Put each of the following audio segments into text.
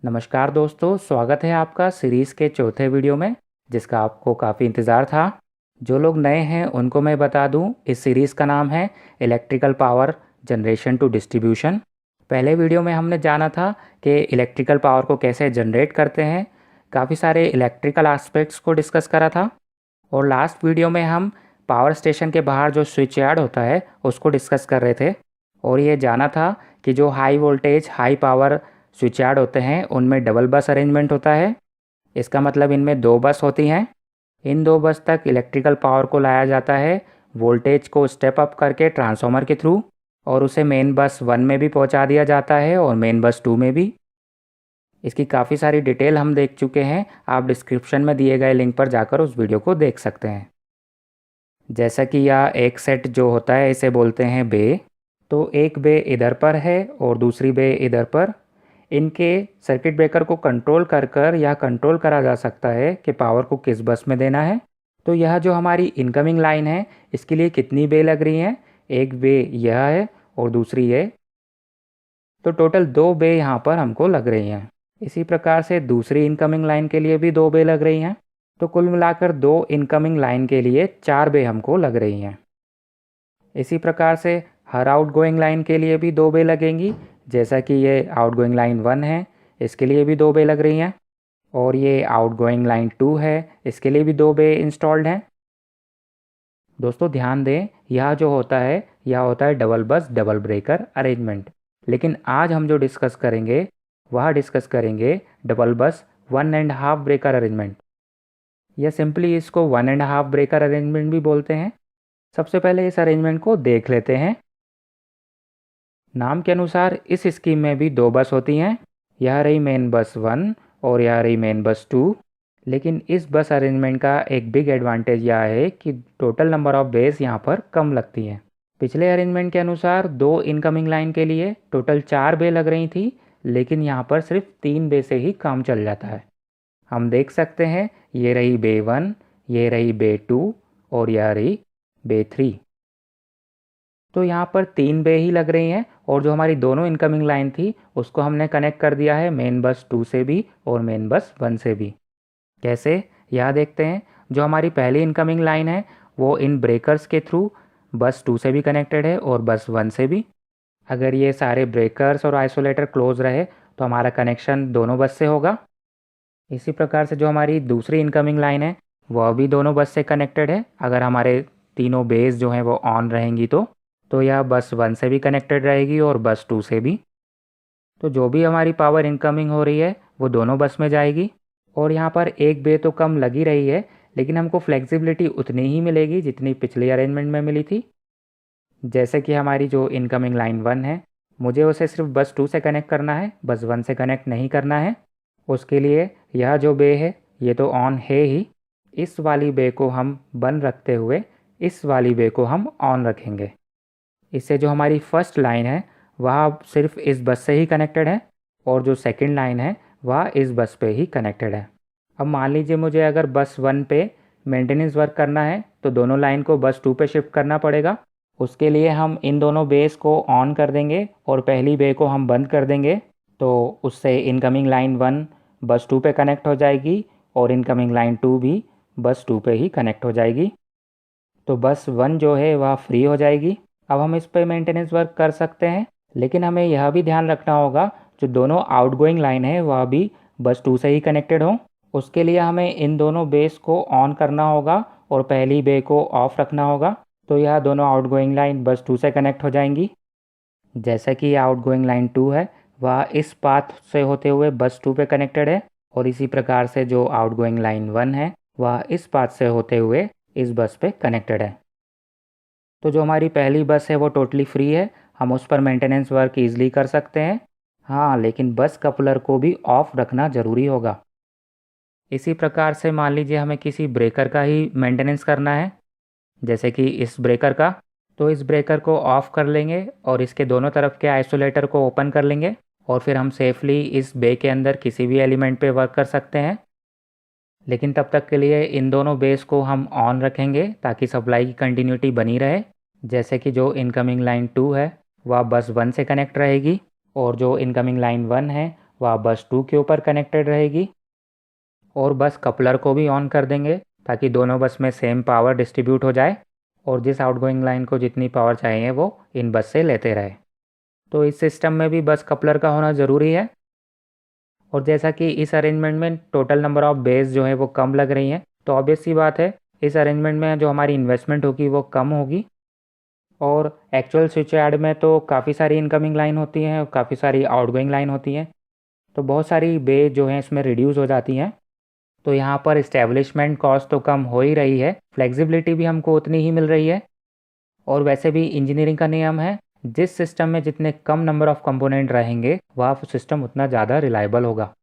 नमस्कार दोस्तों, स्वागत है आपका सीरीज़ के चौथे वीडियो में, जिसका आपको काफ़ी इंतज़ार था। जो लोग नए हैं उनको मैं बता दूं, इस सीरीज़ का नाम है electrical power generation to distribution. पहले वीडियो में हमने जाना था कि इलेक्ट्रिकल पावर को कैसे जनरेट करते हैं, काफ़ी सारे इलेक्ट्रिकल एस्पेक्ट्स को डिस्कस करा था। और लास्ट वीडियो में हम पावर स्टेशन के बाहर जो स्विच यार्ड होता है उसको डिस्कस कर रहे थे, और ये जाना था कि जो high voltage high power switch yard होते हैं उनमें डबल बस अरेंजमेंट होता है। इसका मतलब इनमें दो बस होती हैं। इन दो बस तक इलेक्ट्रिकल पावर को लाया जाता है वोल्टेज को स्टेप अप करके ट्रांसफार्मर के थ्रू, और उसे मेन बस 1 में भी पहुंचा दिया जाता है और मेन बस 2 में भी। इसकी काफ़ी सारी डिटेल हम देख चुके हैं, आप डिस्क्रिप्शन में दिए गए लिंक पर जाकर उस वीडियो को देख सकते हैं। जैसा कि यह एक सेट जो होता है इसे बोलते हैं बे। तो एक बे इधर पर है और दूसरी बे इधर पर। इनके सर्किट ब्रेकर को कंट्रोल कर यह कंट्रोल करा जा सकता है कि पावर को किस बस में देना है। तो यह जो हमारी इनकमिंग लाइन है इसके लिए कितनी बे लग रही हैं, एक बे यह है और दूसरी ये। तो टोटल 2 बे यहाँ पर हमको लग रही हैं। इसी प्रकार से दूसरी इनकमिंग लाइन के लिए भी 2 बे लग रही हैं। तो कुल मिलाकर 2 इनकमिंग लाइन के लिए 4 बे हमको लग रही हैं। इसी प्रकार से हर आउटगोइंग लाइन के लिए भी 2 बे लगेंगी। जैसा कि ये आउटगोइंग लाइन 1 है, इसके लिए भी 2 बे लग रही हैं, और ये आउटगोइंग लाइन 2 है, इसके लिए भी 2 बे इंस्टॉल्ड हैं। दोस्तों ध्यान दें, यह जो होता है यह होता है डबल बस डबल ब्रेकर अरेंजमेंट। लेकिन आज हम जो डिस्कस करेंगे वह डिस्कस करेंगे डबल बस 1.5 ब्रेकर अरेंजमेंट, या सिंपली इसको 1.5 ब्रेकर अरेंजमेंट भी बोलते हैं। सबसे पहले इस अरेंजमेंट को देख लेते हैं। नाम के अनुसार इस स्कीम में भी 2 बस होती हैं, यह रही मेन बस 1 और यह रही मेन बस 2। लेकिन इस बस अरेंजमेंट का एक बिग एडवांटेज यह है कि टोटल नंबर ऑफ बेस यहाँ पर कम लगती हैं। पिछले अरेंजमेंट के अनुसार 2 इनकमिंग लाइन के लिए टोटल 4 बे लग रही थी, लेकिन यहाँ पर सिर्फ 3 बे से ही काम चल जाता है। हम देख सकते हैं ये रही बे 1, ये रही बे 2 और यह रही बे 3। तो यहाँ पर 3 बे ही लग रही हैं, और जो हमारी दोनों इनकमिंग लाइन थी उसको हमने कनेक्ट कर दिया है मेन बस 2 से भी और मेन बस 1 से भी। कैसे, यह देखते हैं। जो हमारी पहली इनकमिंग लाइन है वो इन ब्रेकर्स के थ्रू बस 2 से भी कनेक्टेड है और बस 1 से भी। अगर ये सारे ब्रेकर्स और आइसोलेटर क्लोज रहे तो हमारा कनेक्शन दोनों बस से होगा। इसी प्रकार से जो हमारी दूसरी इनकमिंग लाइन है वह भी दोनों बस से कनेक्टेड है। अगर हमारे तीनों बेस जो हैं वो ऑन रहेंगी तो यह बस 1 से भी कनेक्टेड रहेगी और बस 2 से भी। तो जो भी हमारी पावर इनकमिंग हो रही है वो दोनों बस में जाएगी। और यहाँ पर एक बे तो कम लगी रही है, लेकिन हमको फ्लेक्सिबिलिटी उतनी ही मिलेगी जितनी पिछली अरेंजमेंट में मिली थी। जैसे कि हमारी जो इनकमिंग लाइन 1 है, मुझे उसे सिर्फ बस 2 से कनेक्ट करना है, बस 1 से कनेक्ट नहीं करना है। उसके लिए यह जो बे है ये तो ऑन है ही, इस वाली बे को हम बंद रखते हुए इस वाली बे को हम ऑन रखेंगे। इससे जो हमारी फर्स्ट लाइन है वह सिर्फ इस बस से ही कनेक्टेड है, और जो सेकंड लाइन है वह इस बस पे ही कनेक्टेड है। अब मान लीजिए मुझे अगर बस 1 पे मेंटेनेंस वर्क करना है तो दोनों लाइन को बस 2 पे शिफ्ट करना पड़ेगा। उसके लिए हम इन दोनों बेस को ऑन कर देंगे और पहली बे को हम बंद कर देंगे। तो उससे इनकमिंग लाइन 1 बस 2 पे कनेक्ट हो जाएगी और इनकमिंग लाइन 2 भी बस 2 पे ही कनेक्ट हो जाएगी। तो बस 1 जो है वह फ्री हो जाएगी। अब हम इस पे मेंटेनेंस वर्क कर सकते हैं, लेकिन हमें यह भी ध्यान रखना होगा जो दोनों आउटगोइंग लाइन है वह भी बस 2 से ही कनेक्टेड हो। उसके लिए हमें इन दोनों बेस को ऑन करना होगा और पहली बे को ऑफ रखना होगा। तो यह दोनों आउटगोइंग लाइन बस 2 से कनेक्ट हो जाएंगी। जैसा कि आउटगोइंग लाइन 2 है वह इस पाथ से होते हुए बस 2 पे कनेक्टेड है, और इसी प्रकार से जो आउटगोइंग लाइन 1 है वह इस पाथ से होते हुए इस बस पे कनेक्टेड है। तो जो हमारी पहली बस है वो टोटली फ्री है, हम उस पर मेंटेनेंस वर्क ईजिली कर सकते हैं। हाँ, लेकिन बस कपलर को भी ऑफ रखना ज़रूरी होगा। इसी प्रकार से मान लीजिए हमें किसी ब्रेकर का ही मेंटेनेंस करना है, जैसे कि इस ब्रेकर का। तो इस ब्रेकर को ऑफ कर लेंगे और इसके दोनों तरफ के आइसोलेटर को ओपन कर लेंगे, और फिर हम सेफली इस बे के अंदर किसी भी एलिमेंट पे वर्क कर सकते हैं। लेकिन तब तक के लिए इन दोनों बेस को हम ऑन रखेंगे ताकि सप्लाई की कंटिन्यूटी बनी रहे। जैसे कि जो इनकमिंग लाइन 2 है वह बस 1 से कनेक्ट रहेगी, और जो इनकमिंग लाइन 1 है वह बस 2 के ऊपर कनेक्टेड रहेगी। और बस कपलर को भी ऑन कर देंगे ताकि दोनों बस में सेम पावर डिस्ट्रीब्यूट हो जाए और जिस आउटगोइंग लाइन को जितनी पावर चाहिए वो इन बस से लेते रहे। तो इस सिस्टम में भी बस कपलर का होना ज़रूरी है। और जैसा कि इस अरेंजमेंट में टोटल नंबर ऑफ बेस जो है वो कम लग रही हैं, तो ऑब्वियस सी बात है इस अरेंजमेंट में जो हमारी इन्वेस्टमेंट होगी वो कम होगी। और एक्चुअल स्विच यार्ड में तो काफ़ी सारी इनकमिंग लाइन होती हैं और काफ़ी सारी आउटगोइंग लाइन होती हैं, तो बहुत सारी बे जो हैं इसमें रिड्यूस हो जाती हैं। तो यहाँ पर इस्टेब्लिशमेंट कॉस्ट तो कम हो ही रही है, फ्लेक्सिबिलिटी भी हमको उतनी ही मिल रही है। और वैसे भी इंजीनियरिंग का नियम है, जिस सिस्टम में जितने कम नंबर ऑफ कंपोनेंट रहेंगे वह सिस्टम उतना ज़्यादा रिलायबल होगा।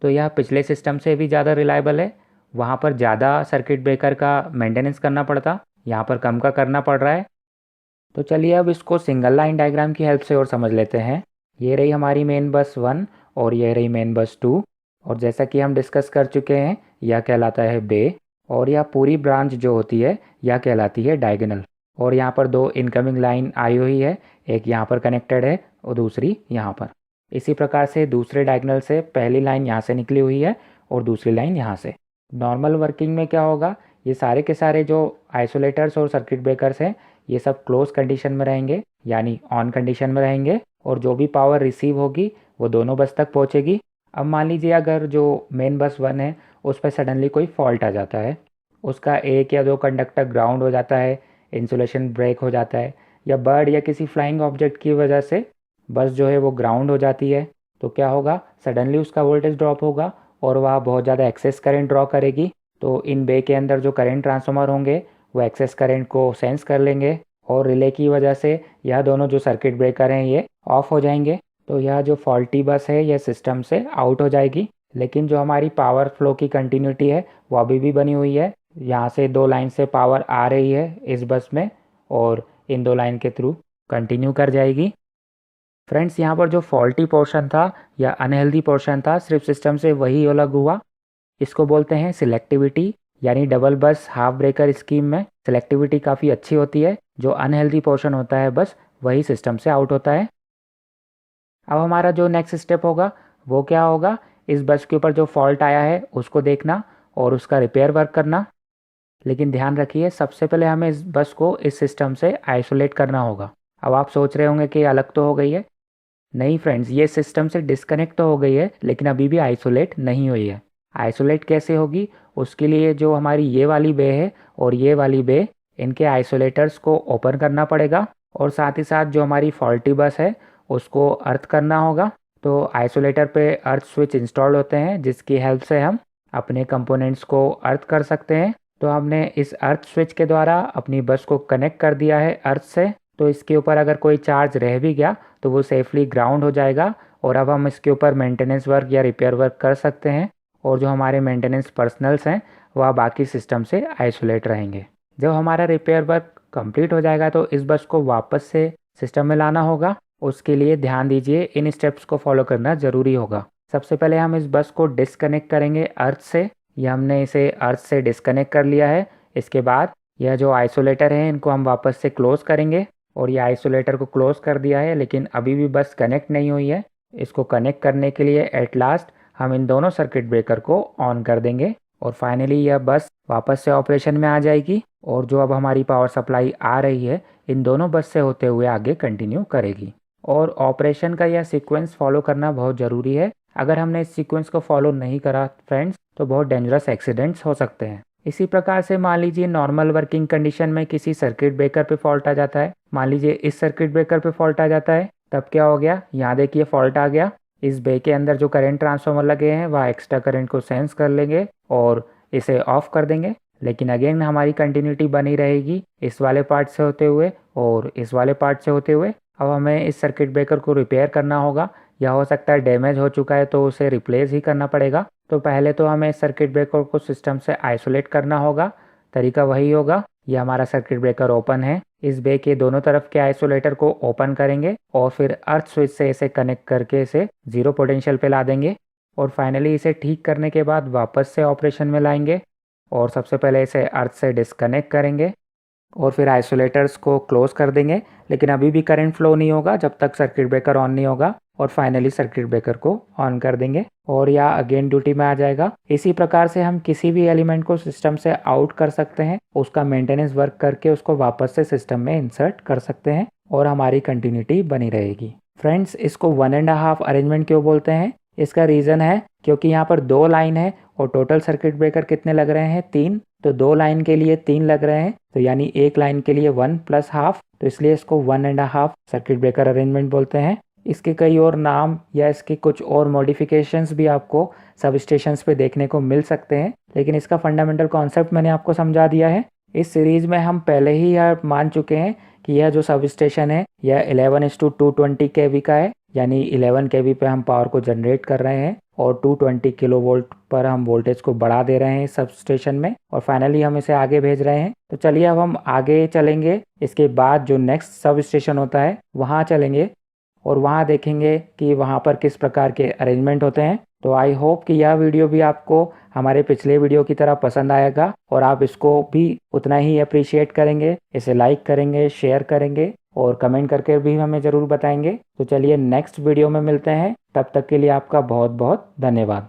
तो यह पिछले सिस्टम से भी ज़्यादा रिलायबल है। वहाँ पर ज़्यादा सर्किट ब्रेकर का मेंटेनेंस करना पड़ता, यहाँ पर कम का करना पड़ रहा है। तो चलिए अब इसको सिंगल लाइन डायग्राम की हेल्प से और समझ लेते हैं। ये रही हमारी मेन बस 1 और ये रही मेन बस 2। और जैसा कि हम डिस्कस कर चुके हैं, यह कहलाता है बे और यह पूरी ब्रांच जो होती है यह कहलाती है डायगोनल। और यहाँ पर 2 इनकमिंग लाइन आई हुई है, एक यहाँ पर कनेक्टेड है और दूसरी यहाँ पर। इसी प्रकार से दूसरे डायगोनल से पहली लाइन यहाँ से निकली हुई है और दूसरी लाइन यहाँ से। नॉर्मल वर्किंग में क्या होगा, ये सारे के सारे जो आइसोलेटर्स और सर्किट ब्रेकर्स हैं ये सब क्लोज कंडीशन में रहेंगे, यानी ऑन कंडीशन में रहेंगे, और जो भी पावर रिसीव होगी वो दोनों बस तक पहुँचेगी। अब मान लीजिए अगर जो मेन बस 1 है उस पर सडनली कोई फॉल्ट आ जाता है, उसका 1 या 2 कंडक्टर ग्राउंड हो जाता है, इंसुलेशन ब्रेक हो जाता है, या बर्ड या किसी फ्लाइंग ऑब्जेक्ट की वजह से बस जो है वो ग्राउंड हो जाती है, तो क्या होगा, सडनली उसका वोल्टेज ड्रॉप होगा और वह बहुत ज़्यादा एक्सेस करंट ड्रॉ करेगी। तो इन बे के अंदर जो करंट ट्रांसफार्मर होंगे वो एक्सेस करंट को सेंस कर लेंगे और रिले की वजह से यह दोनों जो सर्किट ब्रेकर हैं ये ऑफ हो जाएंगे। तो यह जो फॉल्टी बस है यह सिस्टम से आउट हो जाएगी। लेकिन जो हमारी पावर फ्लो की कंटिन्यूटी है वो अभी भी बनी हुई है। यहाँ से 2 लाइन से पावर आ रही है इस बस में और इन 2 लाइन के थ्रू कंटिन्यू कर जाएगी। फ्रेंड्स, यहाँ पर जो फॉल्टी पोर्शन था या अनहेल्दी पोर्शन था सिर्फ सिस्टम से वही अलग हुआ। इसको बोलते हैं सिलेक्टिविटी, यानी डबल बस हाफ ब्रेकर स्कीम में सिलेक्टिविटी काफ़ी अच्छी होती है। जो अनहेल्दी पोर्शन होता है बस वही सिस्टम से आउट होता है। अब हमारा जो नेक्स्ट स्टेप होगा वो क्या होगा, इस बस के ऊपर जो फॉल्ट आया है उसको देखना और उसका रिपेयर वर्क करना। लेकिन ध्यान रखिए सबसे पहले हमें इस बस को इस सिस्टम से आइसोलेट करना होगा। अब आप सोच रहे होंगे कि अलग तो हो गई है। नहीं फ्रेंड्स, ये सिस्टम से डिस्कनेक्ट तो हो गई है लेकिन अभी भी आइसोलेट नहीं हुई है। आइसोलेट कैसे होगी, उसके लिए जो हमारी ये वाली बे है और ये वाली बे, इनके आइसोलेटर्स को ओपन करना पड़ेगा और साथ ही साथ जो हमारी फॉल्टी बस है उसको अर्थ करना होगा। तो आइसोलेटर पे अर्थ स्विच इंस्टॉल होते हैं जिसकी हेल्प से हम अपने कंपोनेंट्स को अर्थ कर सकते हैं। तो हमने इस अर्थ स्विच के द्वारा अपनी बस को कनेक्ट कर दिया है अर्थ से। तो इसके ऊपर अगर कोई चार्ज रह भी गया तो वो सेफली ग्राउंड हो जाएगा और अब हम इसके ऊपर मेंटेनेंस वर्क या रिपेयर वर्क कर सकते हैं। और जो हमारे मेंटेनेंस पर्सनल्स हैं वह बाकी सिस्टम से आइसोलेट रहेंगे। जब हमारा रिपेयर वर्क कंप्लीट हो जाएगा तो इस बस को वापस से सिस्टम में लाना होगा। उसके लिए ध्यान दीजिए, इन स्टेप्स को फॉलो करना ज़रूरी होगा। सबसे पहले हम इस बस को डिस्कनेक्ट करेंगे अर्थ से। यह हमने इसे अर्थ से डिस्कनेक्ट कर लिया है। इसके बाद यह जो आइसोलेटर है इनको हम वापस से क्लोज़ करेंगे और ये आइसोलेटर को क्लोज़ कर दिया है लेकिन अभी भी बस कनेक्ट नहीं हुई है। इसको कनेक्ट करने के लिए एट लास्ट हम इन दोनों सर्किट ब्रेकर को ऑन कर देंगे और फाइनली यह बस वापस से ऑपरेशन में आ जाएगी और जो अब हमारी पावर सप्लाई आ रही है इन दोनों बस से होते हुए आगे कंटिन्यू करेगी। और ऑपरेशन का यह सीक्वेंस फॉलो करना बहुत ज़रूरी है। अगर हमने इस सीक्वेंस को फॉलो नहीं करा फ्रेंड्स तो बहुत डेंजरस एक्सीडेंट्स हो सकते हैं। इसी प्रकार से मान लीजिए नॉर्मल वर्किंग कंडीशन में किसी सर्किट ब्रेकर पे फॉल्ट आ जाता है। मान लीजिए इस सर्किट ब्रेकर पे फॉल्ट आ जाता है, तब क्या हो गया, यहाँ देखिए फॉल्ट आ गया। इस बे के अंदर जो करंट ट्रांसफार्मर लगे हैं वह एक्स्ट्रा करंट को सेंस कर लेंगे और इसे ऑफ कर देंगे। लेकिन अगेन हमारी कंटिन्यूटी बनी रहेगी इस वाले पार्ट से होते हुए और इस वाले पार्ट से होते हुए। अब हमें इस सर्किट ब्रेकर को रिपेयर करना होगा, या हो सकता है डैमेज हो चुका है तो उसे रिप्लेस ही करना पड़ेगा। तो पहले तो हमें इस सर्किट ब्रेकर को सिस्टम से आइसोलेट करना होगा। तरीका वही होगा, ये हमारा सर्किट ब्रेकर ओपन है, इस बे के दोनों तरफ के आइसोलेटर को ओपन करेंगे और फिर अर्थ स्विच से इसे कनेक्ट करके इसे 0 पोटेंशियल पे ला देंगे और फाइनली इसे ठीक करने के बाद वापस से ऑपरेशन में लाएंगे। और सबसे पहले इसे अर्थ से डिस्कनेक्ट करेंगे और फिर आइसोलेटर्स को क्लोज कर देंगे। लेकिन अभी भी करंट फ्लो नहीं होगा जब तक सर्किट ब्रेकर ऑन नहीं होगा और फाइनली सर्किट ब्रेकर को ऑन कर देंगे और यह अगेन ड्यूटी में आ जाएगा। इसी प्रकार से हम किसी भी एलिमेंट को सिस्टम से आउट कर सकते हैं, उसका मेंटेनेंस वर्क करके उसको वापस से सिस्टम में इंसर्ट कर सकते हैं और हमारी कंटिन्यूटी बनी रहेगी। फ्रेंड्स, इसको 1.5 अरेंजमेंट क्यों बोलते हैं? इसका रीज़न है क्योंकि यहाँ पर 2 लाइन है और टोटल सर्किट ब्रेकर कितने लग रहे हैं? 3। तो 2 लाइन के लिए 3 लग रहे हैं, तो यानी एक लाइन के लिए 1 + हाफ, तो इसलिए इसको 1.5 सर्किट ब्रेकर अरेंजमेंट बोलते हैं। इसके कई और नाम या इसके कुछ और मॉडिफिकेशंस भी आपको सब स्टेशंस पे देखने को मिल सकते हैं, लेकिन इसका फंडामेंटल कॉन्सेप्ट मैंने आपको समझा दिया है। इस सीरीज़ में हम पहले ही यह मान चुके हैं कि यह जो सब स्टेशन है यह 11:220 kV का है, यानी 11 kV पे हम पावर को जनरेट कर रहे हैं और 220 किलोवोल्ट पर हम वोल्टेज को बढ़ा दे रहे हैं सब स्टेशन में और फाइनली हम इसे आगे भेज रहे हैं। तो चलिए अब हम आगे चलेंगे, इसके बाद जो नेक्स्ट सब स्टेशन होता है वहाँ चलेंगे और वहाँ देखेंगे कि वहाँ पर किस प्रकार के अरेंजमेंट होते हैं। तो आई होप कि यह वीडियो भी आपको हमारे पिछले वीडियो की तरह पसंद आएगा और आप इसको भी उतना ही अप्रिशिएट करेंगे, इसे लाइक करेंगे, शेयर करेंगे और कमेंट करके भी हमें ज़रूर बताएंगे। तो चलिए नेक्स्ट वीडियो में मिलते हैं, तब तक के लिए आपका बहुत बहुत धन्यवाद।